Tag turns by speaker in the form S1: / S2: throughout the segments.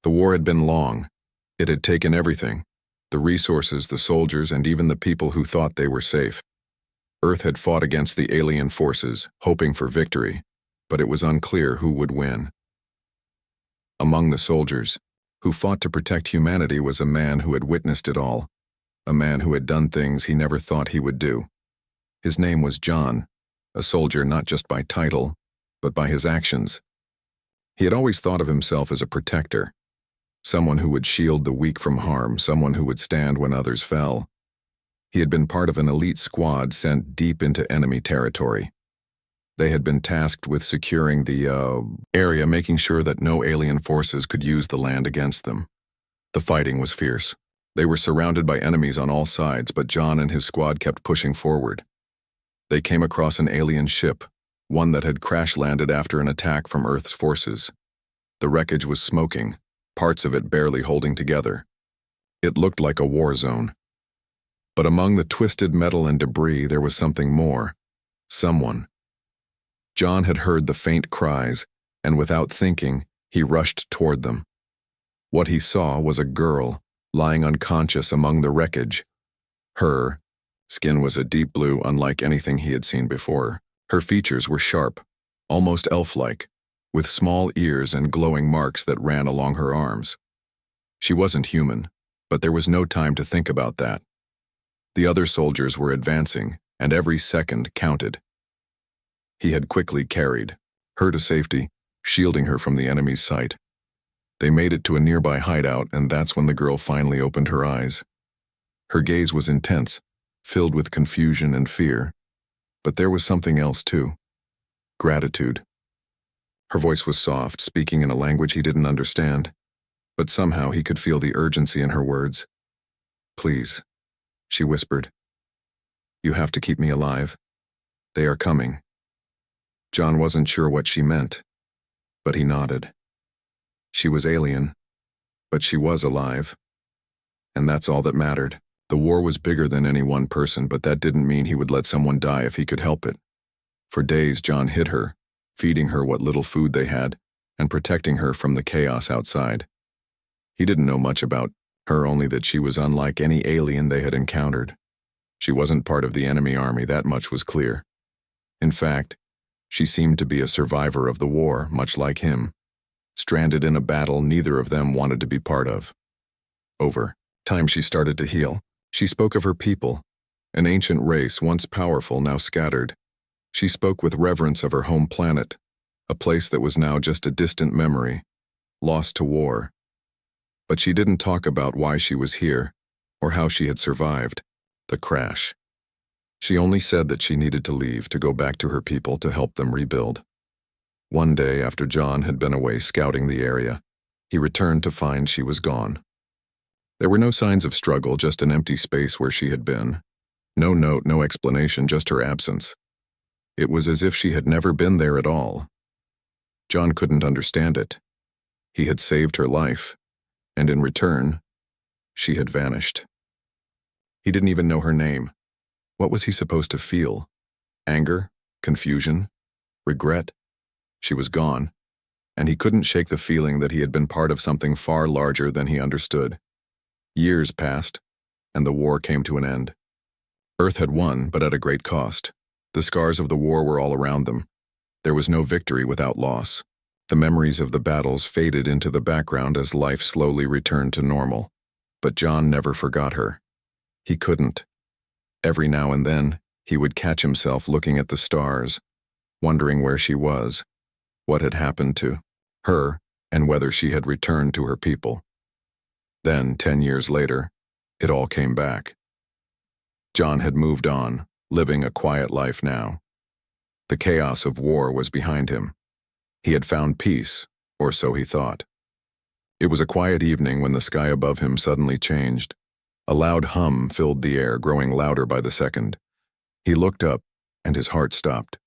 S1: The war had been long. It had taken everything: the resources, the soldiers, and even the people who thought they were safe. Earth had fought against the alien forces, hoping for victory, but it was unclear who would win. Among the soldiers, who fought to protect humanity, was a man who had witnessed it all, a man who had done things he never thought he would do. His name was John, a soldier not just by title, but by his actions. He had always thought of himself as a protector, someone who would shield the weak from harm, someone who would stand when others fell. He had been part of an elite squad sent deep into enemy territory. They had been tasked with securing the area, making sure that no alien forces could use the land against them. The fighting was fierce. They were surrounded by enemies on all sides, but John and his squad kept pushing forward. They came across an alien ship, one that had crash-landed after an attack from Earth's forces. The wreckage was smoking, parts of it barely holding together. It looked like a war zone. But among the twisted metal and debris there was something more. Someone. John had heard the faint cries, and without thinking, he rushed toward them. What he saw was a girl, lying unconscious among the wreckage. Her skin was a deep blue, unlike anything he had seen before. Her features were sharp, almost elf-like, with small ears and glowing marks that ran along her arms. She wasn't human, but there was no time to think about that. The other soldiers were advancing, and every second counted. He had quickly carried her to safety, shielding her from the enemy's sight. They made it to a nearby hideout, and that's when the girl finally opened her eyes. Her gaze was intense, filled with confusion and fear. But there was something else too: gratitude. Her voice was soft, speaking in a language he didn't understand, but somehow he could feel the urgency in her words. "Please," she whispered. "You have to keep me alive. They are coming." John wasn't sure what she meant, but he nodded. She was alien, but she was alive. And that's all that mattered. The war was bigger than any one person, but that didn't mean he would let someone die if he could help it. For days, John hid her, feeding her what little food they had, and protecting her from the chaos outside. He didn't know much about her, only that she was unlike any alien they had encountered. She wasn't part of the enemy army, that much was clear. In fact, she seemed to be a survivor of the war, much like him, stranded in a battle neither of them wanted to be part of. Over time, she started to heal. She spoke of her people, an ancient race once powerful, now scattered. She spoke with reverence of her home planet, a place that was now just a distant memory, lost to war. But she didn't talk about why she was here, or how she had survived the crash. She only said that she needed to leave, to go back to her people, to help them rebuild. One day, after John had been away scouting the area, he returned to find she was gone. There were no signs of struggle, just an empty space where she had been. No note, no explanation, just her absence. It was as if she had never been there at all. John couldn't understand it. He had saved her life, and in return, she had vanished. He didn't even know her name. What was he supposed to feel? Anger? Confusion? Regret? She was gone, and he couldn't shake the feeling that he had been part of something far larger than he understood. Years passed, and the war came to an end. Earth had won, but at a great cost. The scars of the war were all around them. There was no victory without loss. The memories of the battles faded into the background as life slowly returned to normal. But John never forgot her. He couldn't. Every now and then, he would catch himself looking at the stars, wondering where she was, what had happened to her, and whether she had returned to her people. Then, 10 years later, it all came back. John had moved on, living a quiet life now. The chaos of war was behind him. He had found peace, or so he thought. It was a quiet evening when the sky above him suddenly changed. A loud hum filled the air, growing louder by the second. He looked up, and his heart stopped.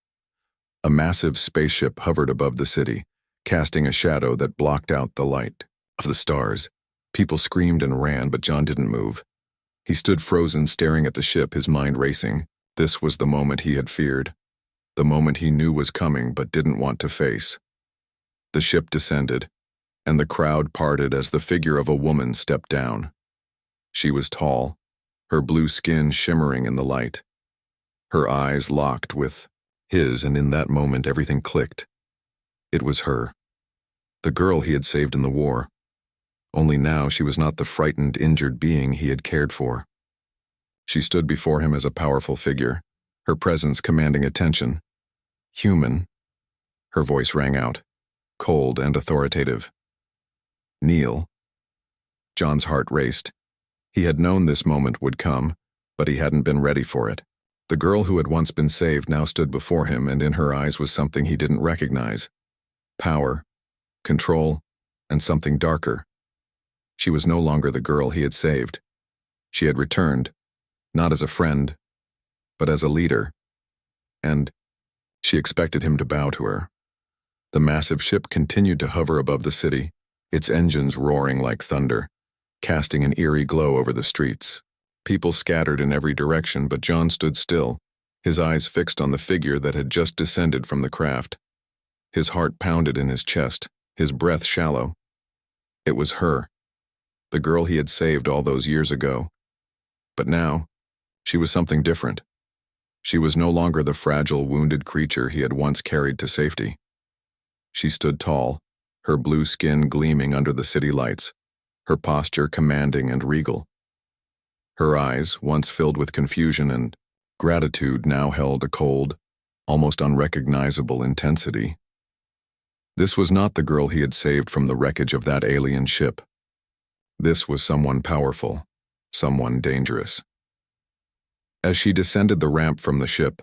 S1: A massive spaceship hovered above the city, casting a shadow that blocked out the light of the stars. People screamed and ran, but John didn't move. He stood frozen, staring at the ship, his mind racing. This was the moment he had feared. The moment he knew was coming but didn't want to face. The ship descended, and the crowd parted as the figure of a woman stepped down. She was tall, her blue skin shimmering in the light. Her eyes locked with his, and in that moment everything clicked. It was her, the girl he had saved in the war. Only now she was not the frightened, injured being he had cared for. She stood before him as a powerful figure, her presence commanding attention. Human, her voice rang out, cold and authoritative. Kneel. John's heart raced. He had known this moment would come, but he hadn't been ready for it. The girl who had once been saved now stood before him, and in her eyes was something he didn't recognize. Power, control, and something darker. She was no longer the girl he had saved. She had returned, not as a friend, but as a leader. And she expected him to bow to her. The massive ship continued to hover above the city, its engines roaring like thunder, casting an eerie glow over the streets. People scattered in every direction, but John stood still, his eyes fixed on the figure that had just descended from the craft. His heart pounded in his chest, his breath shallow. It was her, the girl he had saved all those years ago. But now, she was something different. She was no longer the fragile, wounded creature he had once carried to safety. She stood tall, her blue skin gleaming under the city lights, her posture commanding and regal. Her eyes, once filled with confusion and gratitude, now held a cold, almost unrecognizable intensity. This was not the girl he had saved from the wreckage of that alien ship. This was someone powerful, someone dangerous. As she descended the ramp from the ship,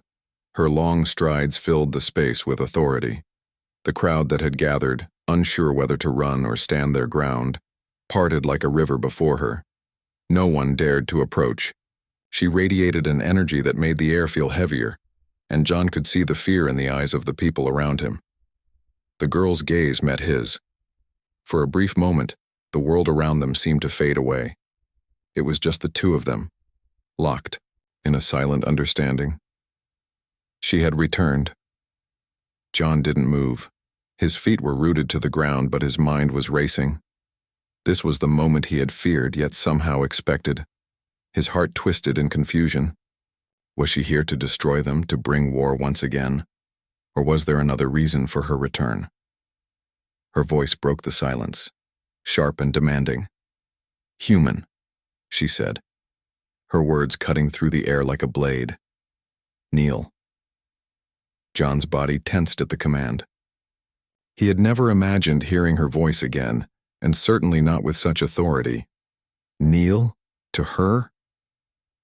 S1: her long strides filled the space with authority. The crowd that had gathered, unsure whether to run or stand their ground, parted like a river before her. No one dared to approach. She radiated an energy that made the air feel heavier, and John could see the fear in the eyes of the people around him. The girl's gaze met his. For a brief moment, the world around them seemed to fade away. It was just the two of them, locked in a silent understanding. She had returned. John didn't move. His feet were rooted to the ground, but his mind was racing. This was the moment he had feared, yet somehow expected. His heart twisted in confusion. Was she here to destroy them, to bring war once again? Or was there another reason for her return? Her voice broke the silence, sharp and demanding. "Human," she said, her words cutting through the air like a blade. "Kneel." John's body tensed at the command. He had never imagined hearing her voice again, and certainly not with such authority. Kneel? To her?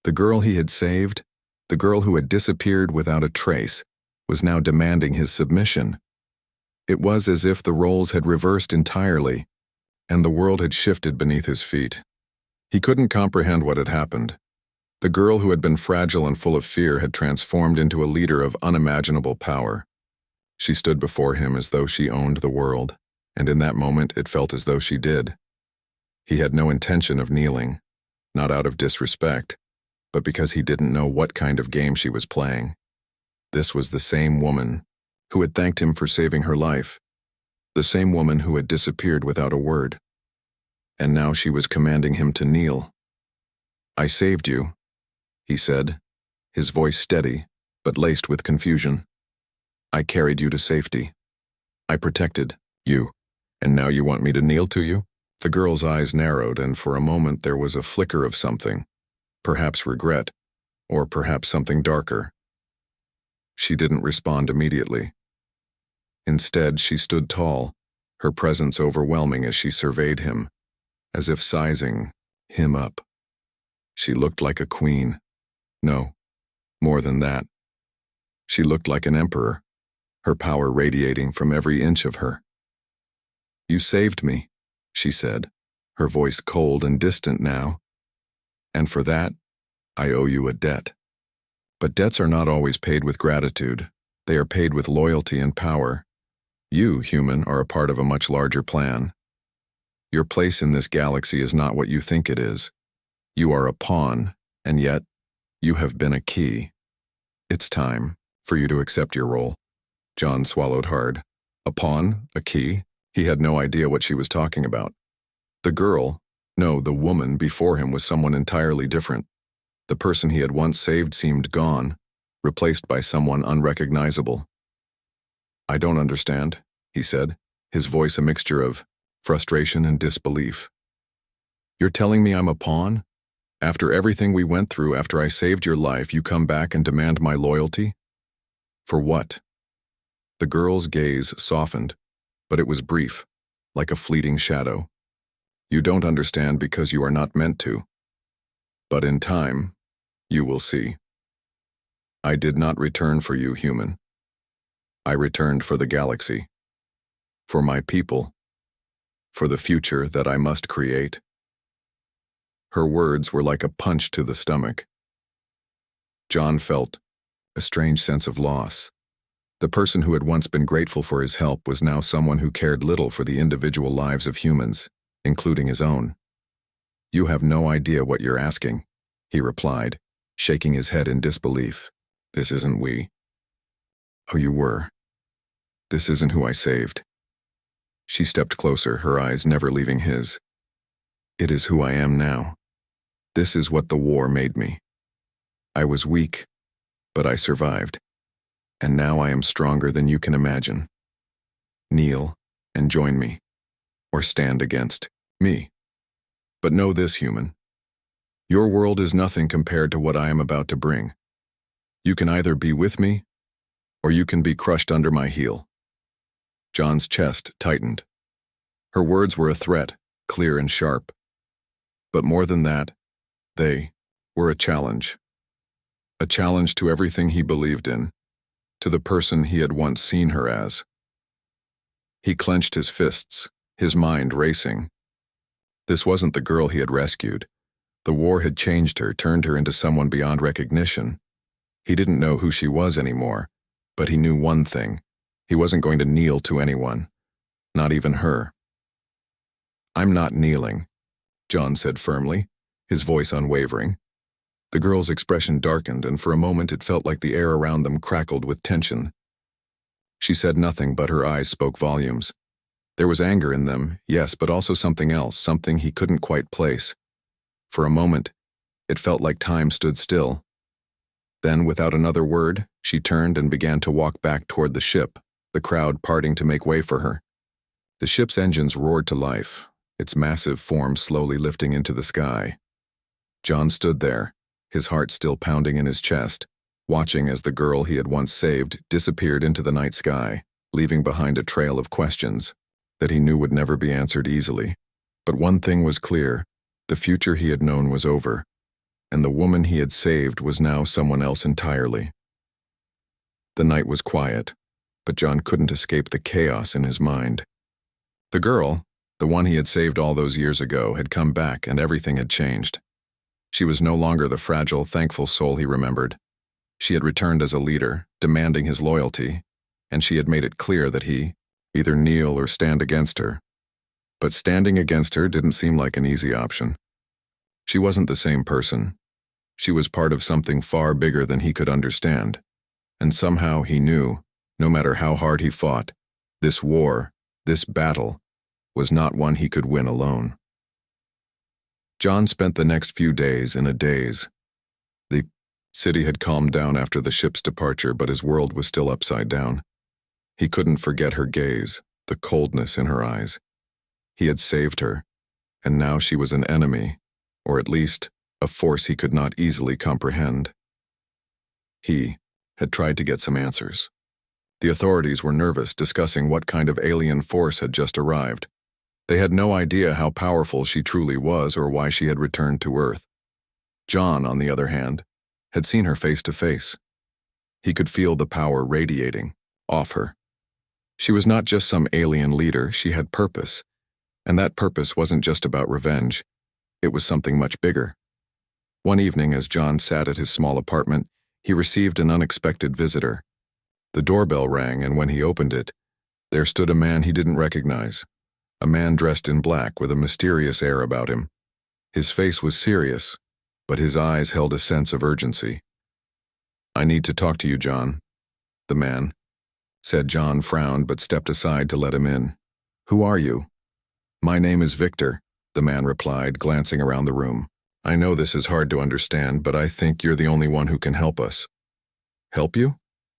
S1: The girl he had saved, the girl who had disappeared without a trace, was now demanding his submission. It was as if the roles had reversed entirely, and the world had shifted beneath his feet. He couldn't comprehend what had happened. The girl who had been fragile and full of fear had transformed into a leader of unimaginable power. She stood before him as though she owned the world, and in that moment it felt as though she did. He had no intention of kneeling, not out of disrespect, but because he didn't know what kind of game she was playing. This was the same woman who had thanked him for saving her life, the same woman who had disappeared without a word. And now she was commanding him to kneel. "I saved you," he said, his voice steady, but laced with confusion. "I carried you to safety. I protected you, and now you want me to kneel to you?" The girl's eyes narrowed, and for a moment there was a flicker of something, perhaps regret, or perhaps something darker. She didn't respond immediately. Instead, she stood tall, her presence overwhelming as she surveyed him, as if sizing him up. She looked like a queen. No, more than that. She looked like an emperor, her power radiating from every inch of her. "You saved me," she said, her voice cold and distant now. "And for that, I owe you a debt." But debts are not always paid with gratitude. They are paid with loyalty and power. You, human, are a part of a much larger plan. Your place in this galaxy is not what you think it is. You are a pawn, and yet, you have been a key. It's time for you to accept your role. John swallowed hard. A pawn? A key? He had no idea what she was talking about. The girl, no, the woman before him was someone entirely different. The person he had once saved seemed gone, replaced by someone unrecognizable. "I don't understand," he said, his voice a mixture of frustration and disbelief. "You're telling me I'm a pawn? After everything we went through, after I saved your life, you come back and demand my loyalty? For what?" The girl's gaze softened, but it was brief, like a fleeting shadow. "You don't understand because you are not meant to. But in time, you will see. I did not return for you, human. I returned for the galaxy, for my people, for the future that I must create." Her words were like a punch to the stomach. John felt a strange sense of loss. The person who had once been grateful for his help was now someone who cared little for the individual lives of humans, including his own. "You have no idea what you're asking," he replied, shaking his head in disbelief. "This isn't we." "Oh, you were. This isn't who I saved." She stepped closer, her eyes never leaving his. "It is who I am now. This is what the war made me. I was weak, but I survived. And now I am stronger than you can imagine. Kneel and join me, or stand against me. But know this, human. Your world is nothing compared to what I am about to bring. You can either be with me, or you can be crushed under my heel." John's chest tightened. Her words were a threat, clear and sharp. But more than that, they were a challenge. A challenge to everything he believed in, to the person he had once seen her as. He clenched his fists, his mind racing. This wasn't the girl he had rescued. The war had changed her, turned her into someone beyond recognition. He didn't know who she was anymore, but he knew one thing. He wasn't going to kneel to anyone, not even her. "I'm not kneeling," John said firmly, his voice unwavering. The girl's expression darkened, and for a moment it felt like the air around them crackled with tension. She said nothing, but her eyes spoke volumes. There was anger in them, yes, but also something else, something he couldn't quite place. For a moment, it felt like time stood still. Then, without another word, she turned and began to walk back toward the ship, the crowd parting to make way for her. The ship's engines roared to life, its massive form slowly lifting into the sky. John stood there, his heart still pounding in his chest, watching as the girl he had once saved disappeared into the night sky, leaving behind a trail of questions that he knew would never be answered easily. But one thing was clear: the future he had known was over, and the woman he had saved was now someone else entirely. The night was quiet, but John couldn't escape the chaos in his mind. The girl, the one he had saved all those years ago, had come back, and everything had changed. She was no longer the fragile, thankful soul he remembered. She had returned as a leader, demanding his loyalty, and she had made it clear that he either kneel or stand against her. But standing against her didn't seem like an easy option. She wasn't the same person. She was part of something far bigger than he could understand. And somehow he knew, no matter how hard he fought, this war, this battle, was not one he could win alone. John spent the next few days in a daze. The city had calmed down after the ship's departure, but his world was still upside down. He couldn't forget her gaze, the coldness in her eyes. He had saved her, and now she was an enemy, or at least a force he could not easily comprehend. He had tried to get some answers. The authorities were nervous, discussing what kind of alien force had just arrived. They had no idea how powerful she truly was or why she had returned to Earth. John, on the other hand, had seen her face to face. He could feel the power radiating off her. She was not just some alien leader, she had purpose. And that purpose wasn't just about revenge. It was something much bigger. One evening, as John sat at his small apartment, he received an unexpected visitor. The doorbell rang, and when he opened it, there stood a man he didn't recognize. A man dressed in black with a mysterious air about him. His face was serious, but his eyes held a sense of urgency. "I need to talk to you, John," the man said. John frowned but stepped aside to let him in. Who are you? My name is Victor, the man replied, glancing around the room. I know this is hard to understand, but I think you're the only one who can help us. Help you?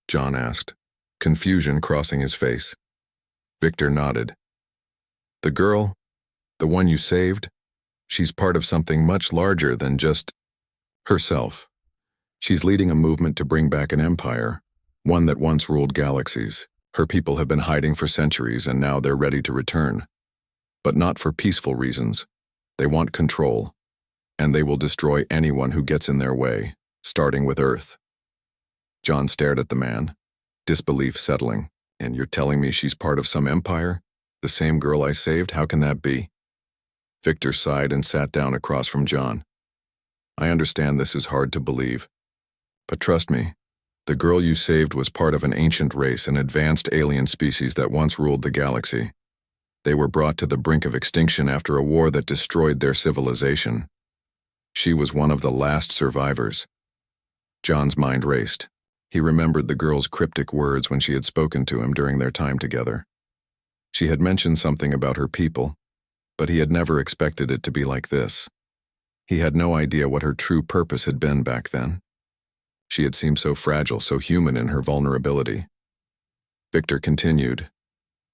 S1: John asked, confusion crossing his face. Victor nodded. The girl, the one you saved, she's part of something much larger than just herself. She's leading a movement to bring back an empire, one that once ruled galaxies. Her people have been hiding for centuries and now they're ready to return. But not for peaceful reasons. They want control, and they will destroy anyone who gets in their way, starting with Earth. John stared at the man, disbelief settling. And you're telling me she's part of some empire? The same girl I saved? How can that be? Victor sighed and sat down across from John. I understand this is hard to believe. But trust me, the girl you saved was part of an ancient race, an advanced alien species that once ruled the galaxy. They were brought to the brink of extinction after a war that destroyed their civilization. She was one of the last survivors. John's mind raced. He remembered the girl's cryptic words when she had spoken to him during their time together. She had mentioned something about her people, but he had never expected it to be like this. He had no idea what her true purpose had been back then. She had seemed so fragile, so human in her vulnerability. Victor continued.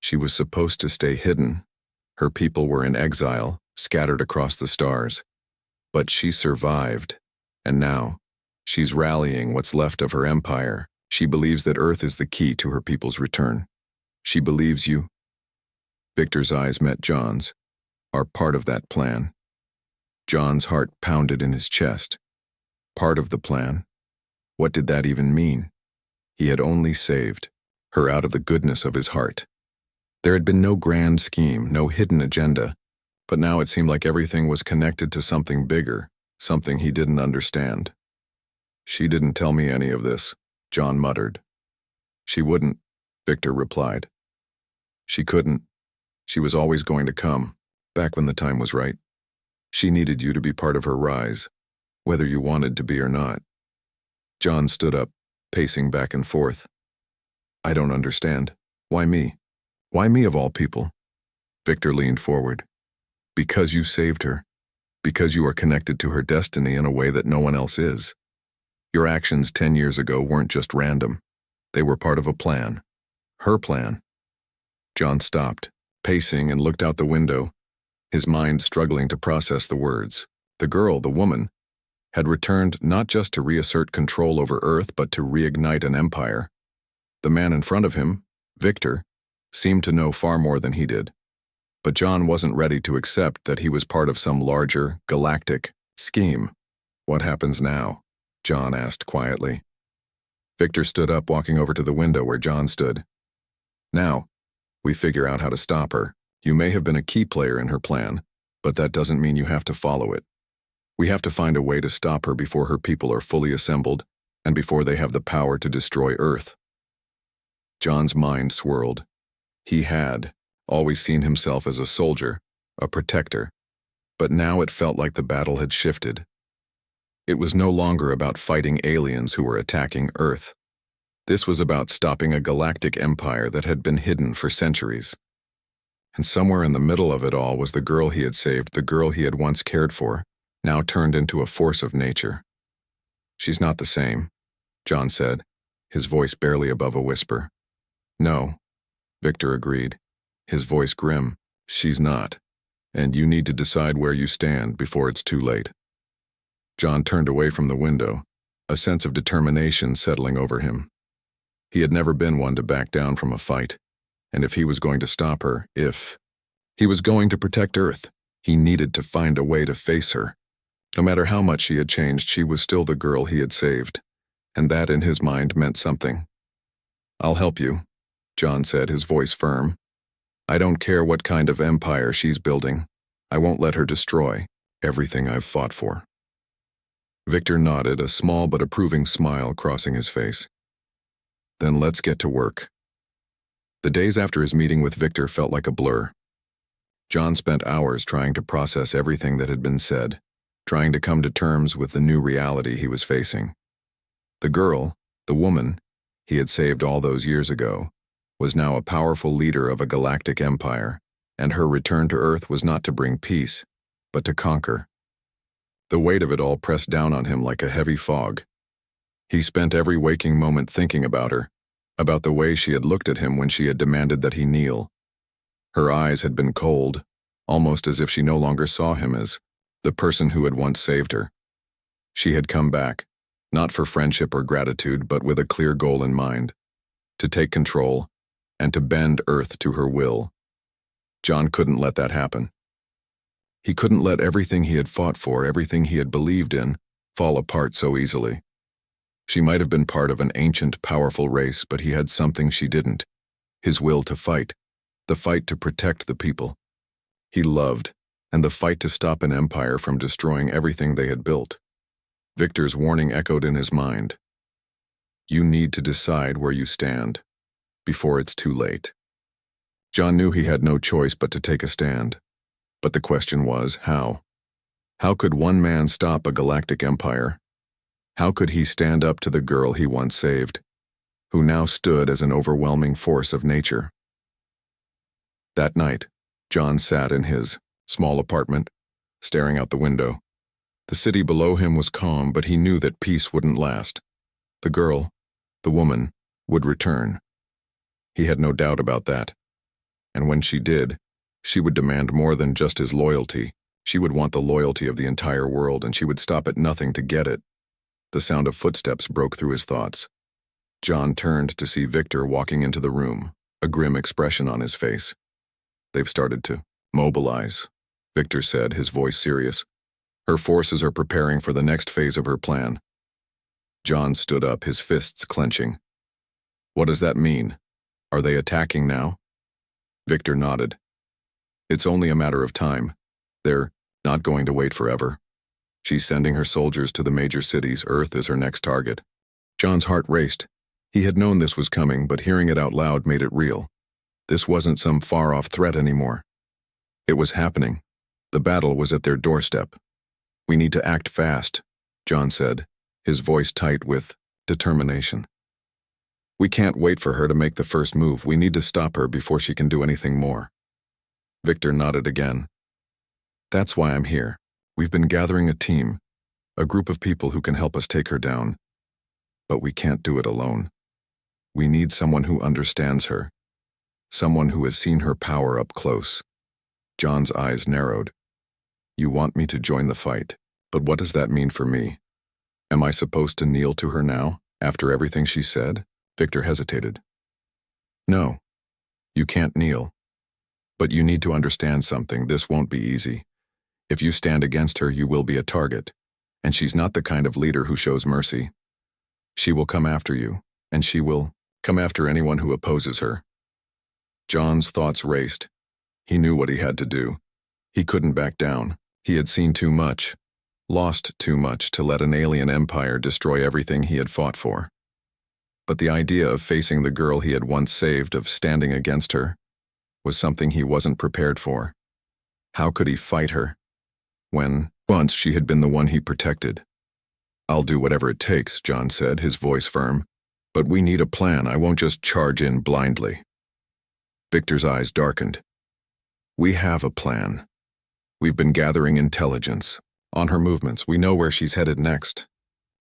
S1: She was supposed to stay hidden. Her people were in exile, scattered across the stars. But she survived, and now, she's rallying what's left of her empire. She believes that Earth is the key to her people's return. She believes you. Victor's eyes met John's, are part of that plan. John's heart pounded in his chest. Part of the plan? What did that even mean? He had only saved her out of the goodness of his heart. There had been no grand scheme, no hidden agenda, but now it seemed like everything was connected to something bigger, something he didn't understand. She didn't tell me any of this, John muttered. She wouldn't, Victor replied. She couldn't. She was always going to come, back when the time was right. She needed you to be part of her rise, whether you wanted to be or not. John stood up, pacing back and forth. I don't understand. Why me? Why me of all people? Victor leaned forward. Because you saved her. Because you are connected to her destiny in a way that no one else is. Your actions 10 years ago weren't just random. They were part of a plan. Her plan. John stopped, pacing, and looked out the window, his mind struggling to process the words. The girl, the woman, had returned not just to reassert control over Earth, but to reignite an empire. The man in front of him, Victor, seemed to know far more than he did. But John wasn't ready to accept that he was part of some larger, galactic scheme. What happens now? John asked quietly. Victor stood up, walking over to the window where John stood. Now, we figure out how to stop her. You may have been a key player in her plan, but that doesn't mean you have to follow it. We have to find a way to stop her before her people are fully assembled and before they have the power to destroy Earth. John's mind swirled. He had always seen himself as a soldier, a protector, but now it felt like the battle had shifted. It was no longer about fighting aliens who were attacking Earth. This was about stopping a galactic empire that had been hidden for centuries. And somewhere in the middle of it all was the girl he had saved, the girl he had once cared for, now turned into a force of nature. She's not the same, John said, his voice barely above a whisper. No, Victor agreed, his voice grim. She's not, and you need to decide where you stand before it's too late. John turned away from the window, a sense of determination settling over him. He had never been one to back down from a fight, and if he was going to stop her, if he was going to protect Earth, he needed to find a way to face her. No matter how much she had changed, she was still the girl he had saved, and that in his mind meant something. I'll help you, John said, his voice firm. I don't care what kind of empire she's building. I won't let her destroy everything I've fought for. Victor nodded, a small but approving smile crossing his face. Then let's get to work. The days after his meeting with Victor felt like a blur. John spent hours trying to process everything that had been said, trying to come to terms with the new reality he was facing. The girl, the woman, he had saved all those years ago, was now a powerful leader of a galactic empire, and her return to Earth was not to bring peace, but to conquer. The weight of it all pressed down on him like a heavy fog. He spent every waking moment thinking about her, about the way she had looked at him when she had demanded that he kneel. Her eyes had been cold, almost as if she no longer saw him as the person who had once saved her. She had come back, not for friendship or gratitude, but with a clear goal in mind: to take control and to bend Earth to her will. John couldn't let that happen. He couldn't let everything he had fought for, everything he had believed in, fall apart so easily. She might have been part of an ancient, powerful race, but he had something she didn't: his will to fight, the fight to protect the people he loved, and the fight to stop an empire from destroying everything they had built. Victor's warning echoed in his mind. You need to decide where you stand, before it's too late. John knew he had no choice but to take a stand. But the question was, how? How could one man stop a galactic empire? How could he stand up to the girl he once saved, who now stood as an overwhelming force of nature? That night, John sat in his small apartment, staring out the window. The city below him was calm, but he knew that peace wouldn't last. The girl, the woman, would return. He had no doubt about that. And when she did, she would demand more than just his loyalty. She would want the loyalty of the entire world, and she would stop at nothing to get it. The sound of footsteps broke through his thoughts. John turned to see Victor walking into the room, a grim expression on his face. They've started to mobilize, Victor said, his voice serious. Her forces are preparing for the next phase of her plan. John stood up, his fists clenching. What does that mean? Are they attacking now? Victor nodded. It's only a matter of time. They're not going to wait forever. She's sending her soldiers to the major cities. Earth is her next target. John's heart raced. He had known this was coming, but hearing it out loud made it real. This wasn't some far-off threat anymore. It was happening. The battle was at their doorstep. We need to act fast, John said, his voice tight with determination. We can't wait for her to make the first move. We need to stop her before she can do anything more. Victor nodded again. That's why I'm here. We've been gathering a team, a group of people who can help us take her down. But we can't do it alone. We need someone who understands her, someone who has seen her power up close. John's eyes narrowed. You want me to join the fight, but what does that mean for me? Am I supposed to kneel to her now, after everything she said? Victor hesitated. No, you can't kneel. But you need to understand something. This won't be easy. If you stand against her, you will be a target, and she's not the kind of leader who shows mercy. She will come after you, and she will come after anyone who opposes her. John's thoughts raced. He knew what he had to do. He couldn't back down. He had seen too much, lost too much to let an alien empire destroy everything he had fought for. But the idea of facing the girl he had once saved, of standing against her, was something he wasn't prepared for. How could he fight her, when once she had been the one he protected? I'll do whatever it takes, John said, his voice firm. But we need a plan. I won't just charge in blindly. Victor's eyes darkened. We have a plan. We've been gathering intelligence on her movements. We know where she's headed next.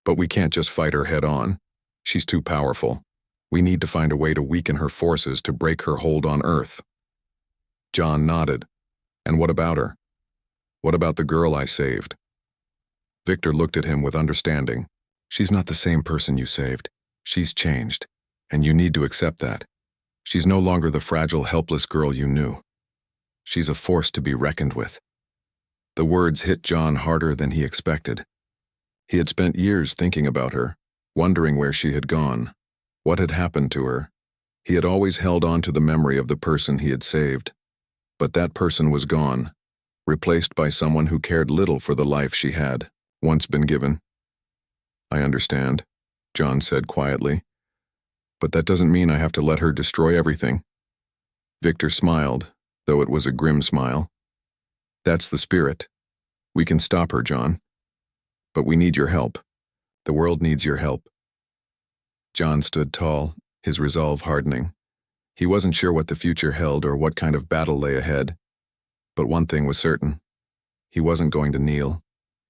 S1: But we can't just fight her head on. She's too powerful. We need to find a way to weaken her forces, to break her hold on Earth. John nodded. And what about her? What about the girl I saved? Victor looked at him with understanding. She's not the same person you saved. She's changed, and you need to accept that. She's no longer the fragile, helpless girl you knew. She's a force to be reckoned with. The words hit John harder than he expected. He had spent years thinking about her, wondering where she had gone, what had happened to her. He had always held on to the memory of the person he had saved. But that person was gone, replaced by someone who cared little for the life she had once been given. I understand, John said quietly. But that doesn't mean I have to let her destroy everything. Victor smiled, though it was a grim smile. That's the spirit. We can stop her, John. But we need your help. The world needs your help. John stood tall, his resolve hardening. He wasn't sure what the future held or what kind of battle lay ahead, But one thing was certain. He wasn't going to kneel.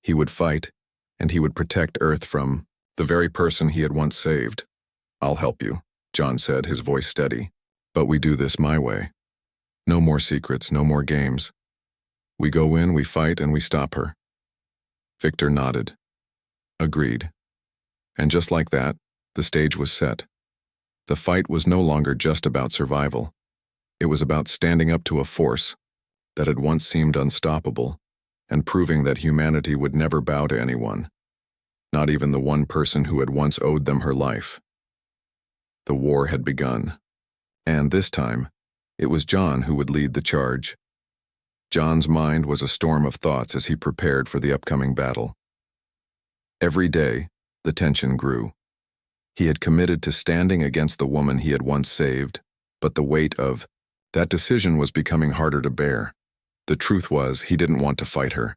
S1: He would fight, and he would protect Earth from the very person he had once saved. "I'll help you," John said, his voice steady. "But we do this my way. No more secrets, no more games. We go in, we fight, and we stop her." Victor nodded. Agreed. And just like that, the stage was set. The fight was no longer just about survival. It was about standing up to a force that had once seemed unstoppable and proving that humanity would never bow to anyone, not even the one person who had once owed them her life. The war had begun, and this time, it was John who would lead the charge. John's mind was a storm of thoughts as he prepared for the upcoming battle. Every day, the tension grew. He had committed to standing against the woman he had once saved, but the weight of that decision was becoming harder to bear. The truth was, he didn't want to fight her.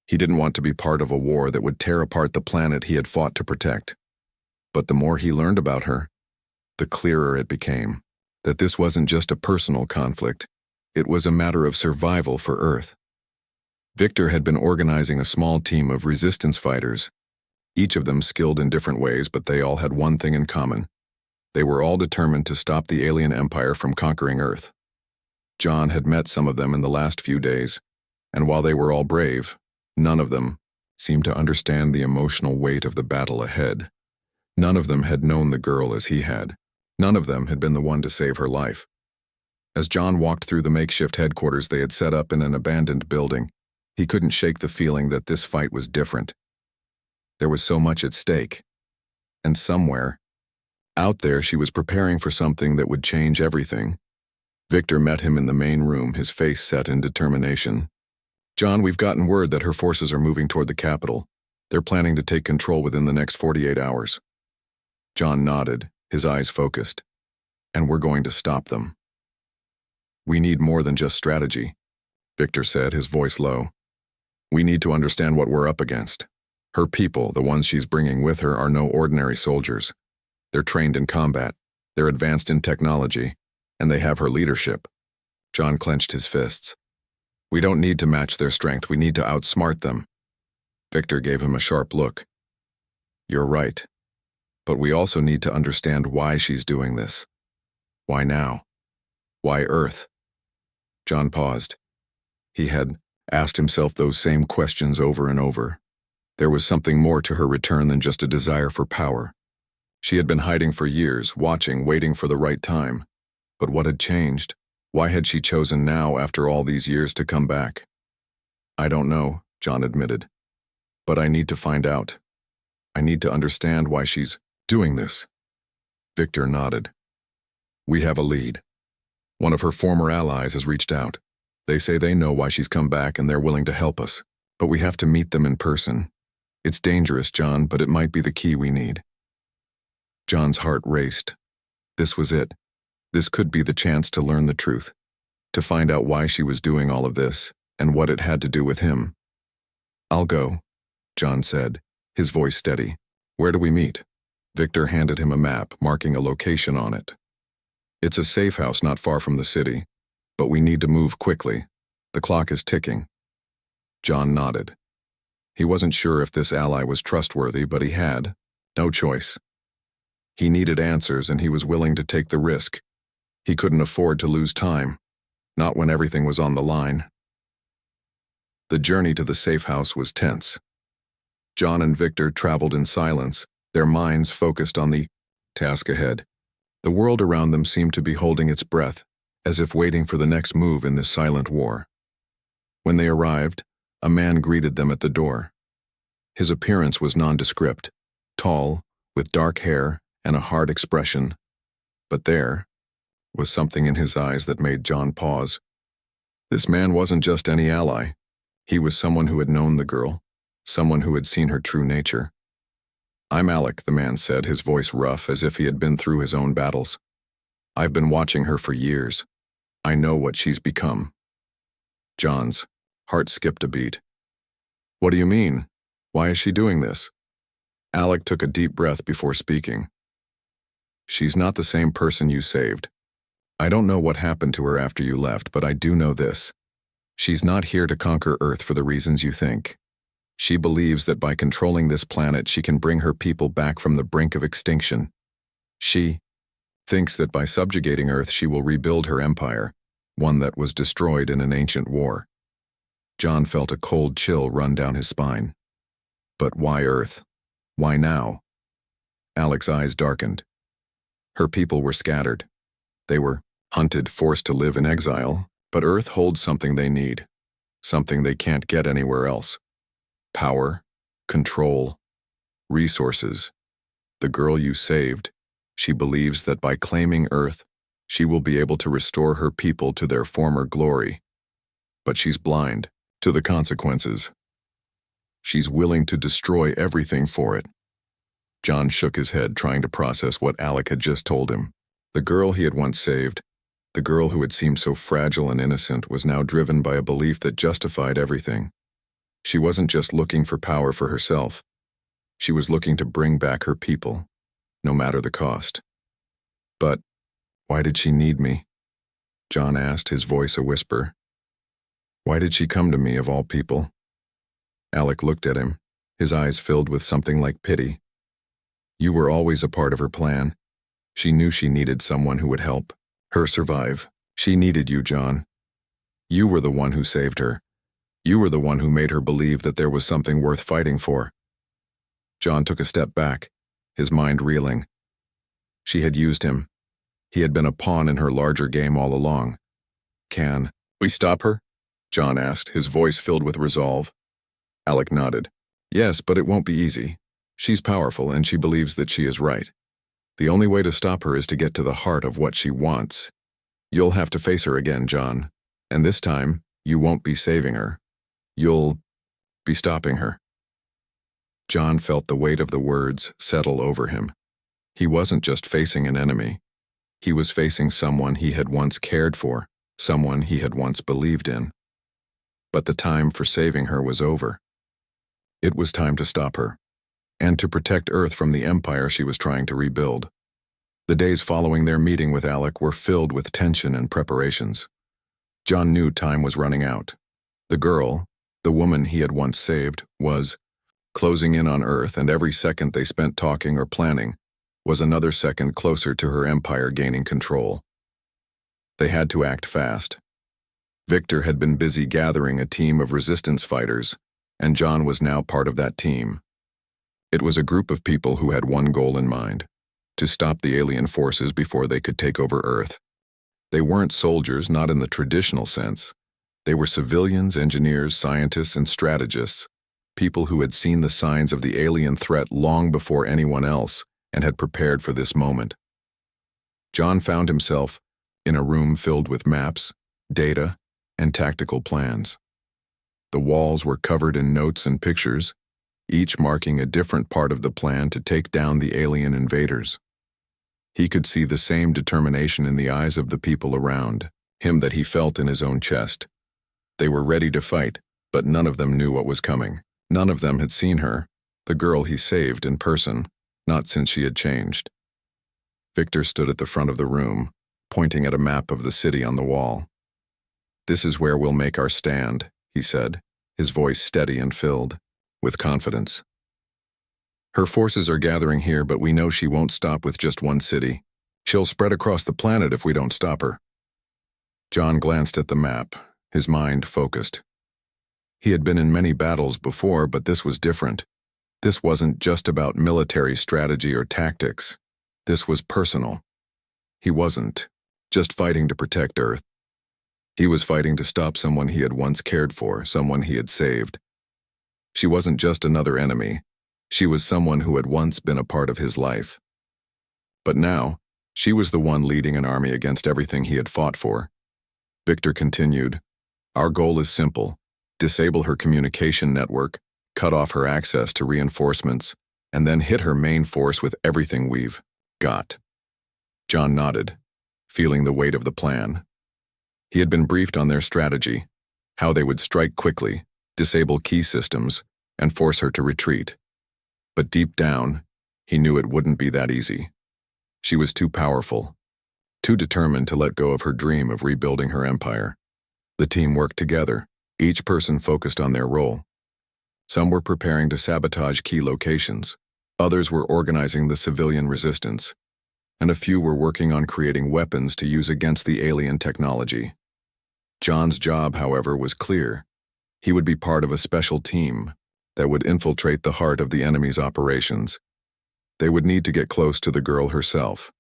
S1: He didn't want to be part of a war that would tear apart the planet he had fought to protect. But the more he learned about her, the clearer it became that this wasn't just a personal conflict. It was a matter of survival for Earth. Victor had been organizing a small team of resistance fighters, each of them skilled in different ways, but they all had one thing in common. They were all determined to stop the alien empire from conquering Earth. John had met some of them in the last few days, and while they were all brave, none of them seemed to understand the emotional weight of the battle ahead. None of them had known the girl as he had. None of them had been the one to save her life. As John walked through the makeshift headquarters they had set up in an abandoned building, he couldn't shake the feeling that this fight was different. There was so much at stake. And somewhere, out there, she was preparing for something that would change everything. Victor met him in the main room, his face set in determination. "John, we've gotten word that her forces are moving toward the capital. They're planning to take control within the next 48 hours. John nodded, his eyes focused. "And we're going to stop them." "We need more than just strategy," Victor said, his voice low. "We need to understand what we're up against. Her people, the ones she's bringing with her, are no ordinary soldiers. They're trained in combat, they're advanced in technology, and they have her leadership." John clenched his fists. "We don't need to match their strength, we need to outsmart them." Victor gave him a sharp look. "You're right. But we also need to understand why she's doing this. Why now? Why Earth?" John paused. He had asked himself those same questions over and over. There was something more to her return than just a desire for power. She had been hiding for years, watching, waiting for the right time. But what had changed? Why had she chosen now, after all these years, to come back? "I don't know," John admitted. "But I need to find out. I need to understand why she's doing this." Victor nodded. "We have a lead. One of her former allies has reached out. They say they know why she's come back and they're willing to help us. But we have to meet them in person. It's dangerous, John, but it might be the key we need." John's heart raced. This was it. This could be the chance to learn the truth, to find out why she was doing all of this, and what it had to do with him. "I'll go," John said, his voice steady. "Where do we meet?" Victor handed him a map, marking a location on it. "It's a safe house not far from the city, but we need to move quickly. The clock is ticking." John nodded. He wasn't sure if this ally was trustworthy, but he had no choice. He needed answers, and he was willing to take the risk. He couldn't afford to lose time, not when everything was on the line. The journey to the safe house was tense. John and Victor traveled in silence, their minds focused on the task ahead. The world around them seemed to be holding its breath, as if waiting for the next move in this silent war. When they arrived, a man greeted them at the door. His appearance was nondescript, tall, with dark hair and a hard expression. But there was something in his eyes that made John pause. This man wasn't just any ally. He was someone who had known the girl, someone who had seen her true nature. "I'm Alec," the man said, his voice rough, as if he had been through his own battles. "I've been watching her for years. I know what she's become." John's heart skipped a beat. "What do you mean? Why is she doing this?" Alec took a deep breath before speaking. "She's not the same person you saved. I don't know what happened to her after you left, but I do know this. She's not here to conquer Earth for the reasons you think. She believes that by controlling this planet she can bring her people back from the brink of extinction. She thinks that by subjugating Earth she will rebuild her empire, one that was destroyed in an ancient war. John felt a cold chill run down his spine. But why Earth? Why now? Alec's eyes darkened. Her people were scattered. They were hunted, forced to live in exile, but Earth holds something they need, something they can't get anywhere else. Power, control, resources. The girl you saved, she believes that by claiming Earth, she will be able to restore her people to their former glory. But she's blind to the consequences. She's willing to destroy everything for it. John shook his head, trying to process what Alec had just told him. The girl he had once saved, the girl who had seemed so fragile and innocent, was now driven by a belief that justified everything. She wasn't just looking for power for herself. She was looking to bring back her people, no matter the cost. But why did she need me? John asked, his voice a whisper. Why did she come to me, of all people? Alec looked at him, his eyes filled with something like pity. You were always a part of her plan. She knew she needed someone who would help her survive. She needed you, John. You were the one who saved her. You were the one who made her believe that there was something worth fighting for. John took a step back, his mind reeling. She had used him. He had been a pawn in her larger game all along. Can we stop her? John asked, his voice filled with resolve. Alec nodded. Yes, but it won't be easy. She's powerful and she believes that she is right. The only way to stop her is to get to the heart of what she wants. You'll have to face her again, John. And this time, you won't be saving her. You'll be stopping her. John felt the weight of the words settle over him. He wasn't just facing an enemy. He was facing someone he had once cared for, someone he had once believed in. But the time for saving her was over. It was time to stop her, and to protect Earth from the empire she was trying to rebuild. The days following their meeting with Alec were filled with tension and preparations. John knew time was running out. The girl, the woman he had once saved, was closing in on Earth, and every second they spent talking or planning was another second closer to her empire gaining control. They had to act fast. Victor had been busy gathering a team of resistance fighters, and John was now part of that team. It was a group of people who had one goal in mind: to stop the alien forces before they could take over Earth. They weren't soldiers, not in the traditional sense. They were civilians, engineers, scientists, and strategists, people who had seen the signs of the alien threat long before anyone else and had prepared for this moment. John found himself in a room filled with maps, data, and tactical plans. The walls were covered in notes and pictures, each marking a different part of the plan to take down the alien invaders. He could see the same determination in the eyes of the people around him that he felt in his own chest. They were ready to fight, but none of them knew what was coming. None of them had seen her, the girl he saved, in person, not since she had changed. Victor stood at the front of the room, pointing at a map of the city on the wall. "This is where we'll make our stand," he said, his voice steady and filled with confidence. "Her forces are gathering here, but we know she won't stop with just one city. She'll spread across the planet if we don't stop her." John glanced at the map, his mind focused. He had been in many battles before, but this was different. This wasn't just about military strategy or tactics. This was personal. He wasn't just fighting to protect Earth. He was fighting to stop someone he had once cared for, someone he had saved. She wasn't just another enemy. She was someone who had once been a part of his life. But now, she was the one leading an army against everything he had fought for. Victor continued, "Our goal is simple: disable her communication network, cut off her access to reinforcements, and then hit her main force with everything we've got." John nodded, feeling the weight of the plan. He had been briefed on their strategy, how they would strike quickly, disable key systems, and force her to retreat. But deep down, he knew it wouldn't be that easy. She was too powerful, too determined to let go of her dream of rebuilding her empire. The team worked together, Each person focused on their role. Some were preparing to sabotage key locations, others were organizing the civilian resistance, and a few were working on creating weapons to use against the alien technology. John's job, however, was clear. He would be part of a special team that would infiltrate the heart of the enemy's operations. They would need to get close to the girl herself.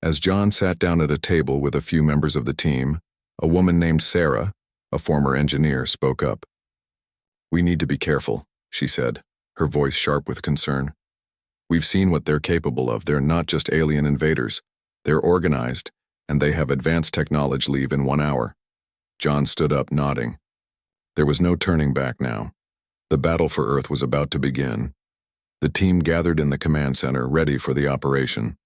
S1: As John sat down at a table with a few members of the team, a woman named Sarah, a former engineer, spoke up. "We need to be careful," she said, her voice sharp with concern. "We've seen what they're capable of. They're not just alien invaders. They're organized, and they have advanced technology. Leave in 1 hour." John stood up, nodding. There was no turning back now. The battle for Earth was about to begin. The team gathered in the command center, ready for the operation.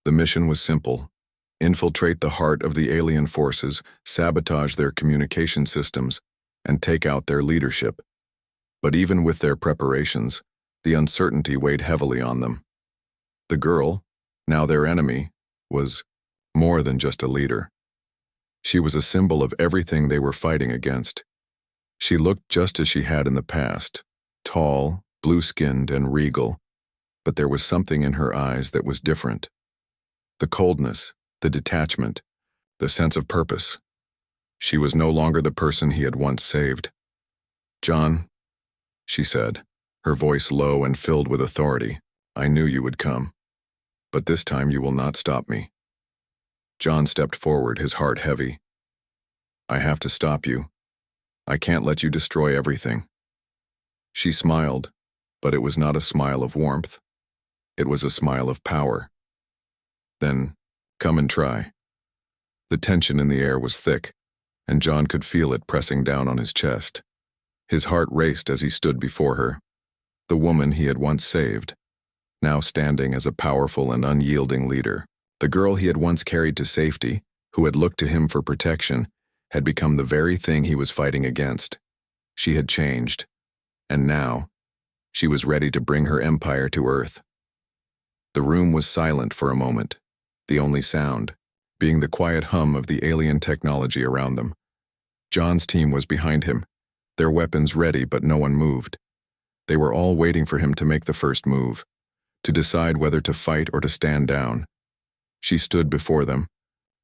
S1: The mission was simple: infiltrate the heart of the alien forces, sabotage their communication systems, and take out their leadership. But even with their preparations, the uncertainty weighed heavily on them. The girl, now their enemy, was more than just a leader. She was a symbol of everything they were fighting against. She looked just as she had in the past, tall, blue-skinned, and regal, but there was something in her eyes that was different. The coldness, the detachment, the sense of purpose. She was no longer the person he had once saved. "John," she said, her voice low and filled with authority, "I knew you would come. But this time you will not stop me." John stepped forward, his heart heavy. "I have to stop you. I can't let you destroy everything." She smiled, but it was not a smile of warmth. It was a smile of power. "Then, come and try." The tension in the air was thick, and John could feel it pressing down on his chest. His heart raced as he stood before her, the woman he had once saved, now standing as a powerful and unyielding leader. The girl he had once carried to safety, who had looked to him for protection, had become the very thing he was fighting against. She had changed, and now, she was ready to bring her empire to Earth. The room was silent for a moment, the only sound being the quiet hum of the alien technology around them. John's team was behind him, their weapons ready, but no one moved. They were all waiting for him to make the first move, to decide whether to fight or to stand down. She stood before them,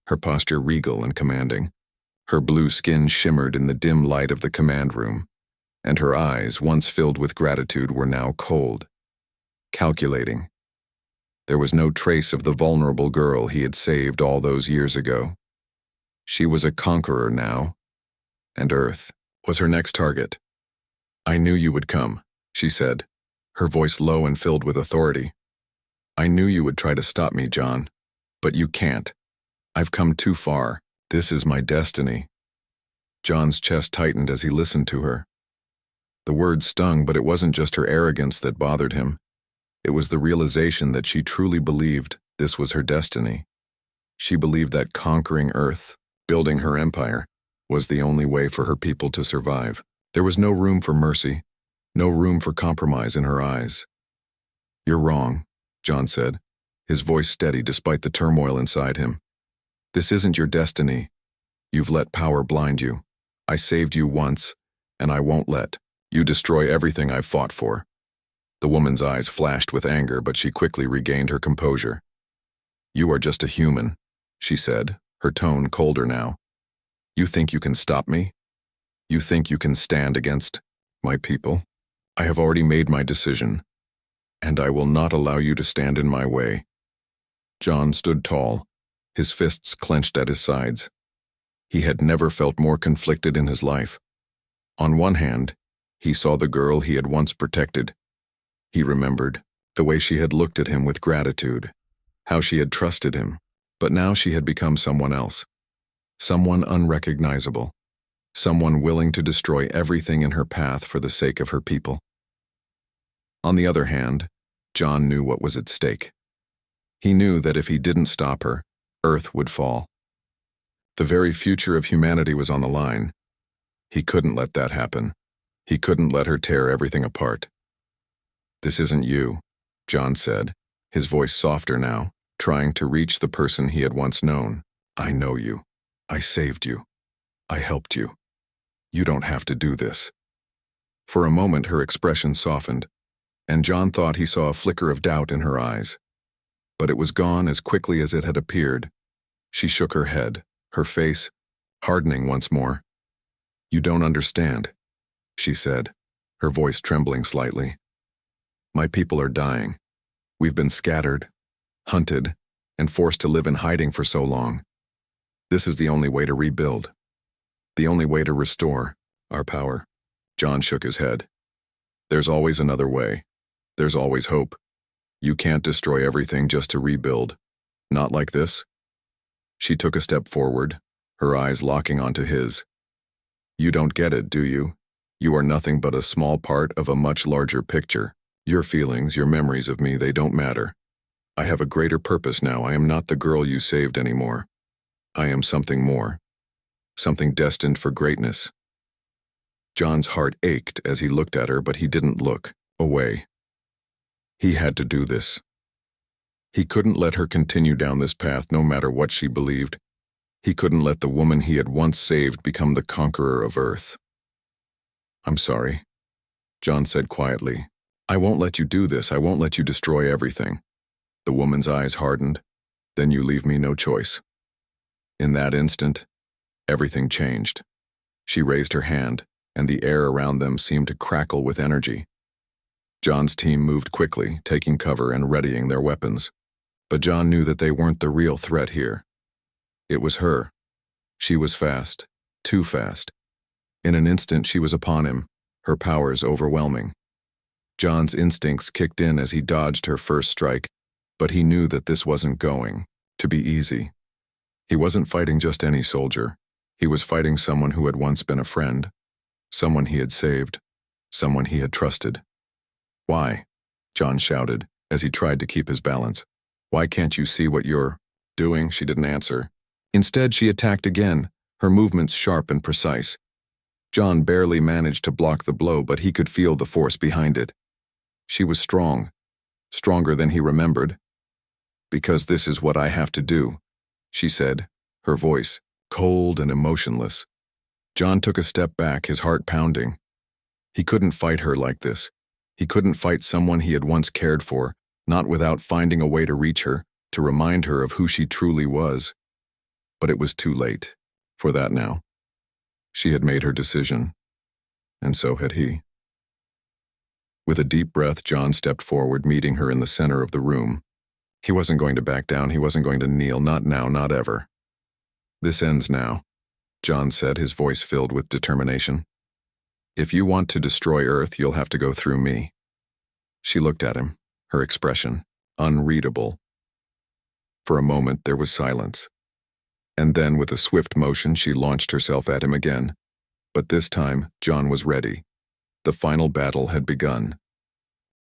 S1: her posture regal and commanding. Her blue skin shimmered in the dim light of the command room, and her eyes, once filled with gratitude, were now cold, calculating. There was no trace of the vulnerable girl he had saved all those years ago. She was a conqueror now, and Earth was her next target. "I knew you would come," she said, her voice low and filled with authority. "I knew you would try to stop me, John, but you can't. I've come too far. This is my destiny." John's chest tightened as he listened to her. The words stung, but it wasn't just her arrogance that bothered him. It was the realization that she truly believed this was her destiny. She believed that conquering Earth, building her empire, was the only way for her people to survive. There was no room for mercy, no room for compromise in her eyes. "You're wrong," John said, his voice steady despite the turmoil inside him. "This isn't your destiny. You've let power blind you. I saved you once, and I won't let you destroy everything I've fought for." The woman's eyes flashed with anger, but she quickly regained her composure. "You are just a human," she said, her tone colder now. "You think you can stop me? You think you can stand against my people? I have already made my decision, and I will not allow you to stand in my way." John stood tall, his fists clenched at his sides. He had never felt more conflicted in his life. On one hand, he saw the girl he had once protected. He remembered the way she had looked at him with gratitude, how she had trusted him, but now she had become someone else, someone unrecognizable, someone willing to destroy everything in her path for the sake of her people. On the other hand, John knew what was at stake. He knew that if he didn't stop her, Earth would fall. The very future of humanity was on the line. He couldn't let that happen. He couldn't let her tear everything apart. "This isn't you," John said, his voice softer now, trying to reach the person he had once known. "I know you. I saved you. I helped you. You don't have to do this. For a moment her expression softened, and John thought he saw a flicker of doubt in her eyes. But it was gone as quickly as it had appeared. She shook her head, her face hardening once more. You don't understand, she said, her voice trembling slightly. My people are dying. We've been scattered, hunted, and forced to live in hiding for so long. This is the only way to rebuild. The only way to restore our power. John shook his head. There's always another way. There's always hope. You can't destroy everything just to rebuild. Not like this. She took a step forward, her eyes locking onto his. You don't get it, do you? You are nothing but a small part of a much larger picture. Your feelings, your memories of me, they don't matter. I have a greater purpose now. I am not the girl you saved anymore. I am something more. Something destined for greatness. John's heart ached as he looked at her, but he didn't look away. He had to do this. He couldn't let her continue down this path no matter what she believed. He couldn't let the woman he had once saved become the conqueror of Earth. I'm sorry, John said quietly. I won't let you do this. I won't let you destroy everything. The woman's eyes hardened. Then you leave me no choice. In that instant, everything changed. She raised her hand, and the air around them seemed to crackle with energy. John's team moved quickly, taking cover and readying their weapons. But John knew that they weren't the real threat here. It was her. She was fast, too fast. In an instant she was upon him, her powers overwhelming. John's instincts kicked in as he dodged her first strike, but he knew that this wasn't going to be easy. He wasn't fighting just any soldier. He was fighting someone who had once been a friend, someone he had saved, someone he had trusted. Why? John shouted as he tried to keep his balance. Why can't you see what you're doing? She didn't answer. Instead, she attacked again, her movements sharp and precise. John barely managed to block the blow, but he could feel the force behind it. She was strong, stronger than he remembered. Because this is what I have to do, she said, her voice cold and emotionless. John took a step back, his heart pounding. He couldn't fight her like this. He couldn't fight someone he had once cared for, not without finding a way to reach her, to remind her of who she truly was. But it was too late for that now. She had made her decision, and so had he. With a deep breath, John stepped forward, meeting her in the center of the room. He wasn't going to back down. He wasn't going to kneel. Not now, not ever. This ends now, John said, his voice filled with determination. If you want to destroy Earth, you'll have to go through me. She looked at him, her expression unreadable. For a moment, there was silence. And then, with a swift motion, she launched herself at him again. But this time, John was ready. The final battle had begun.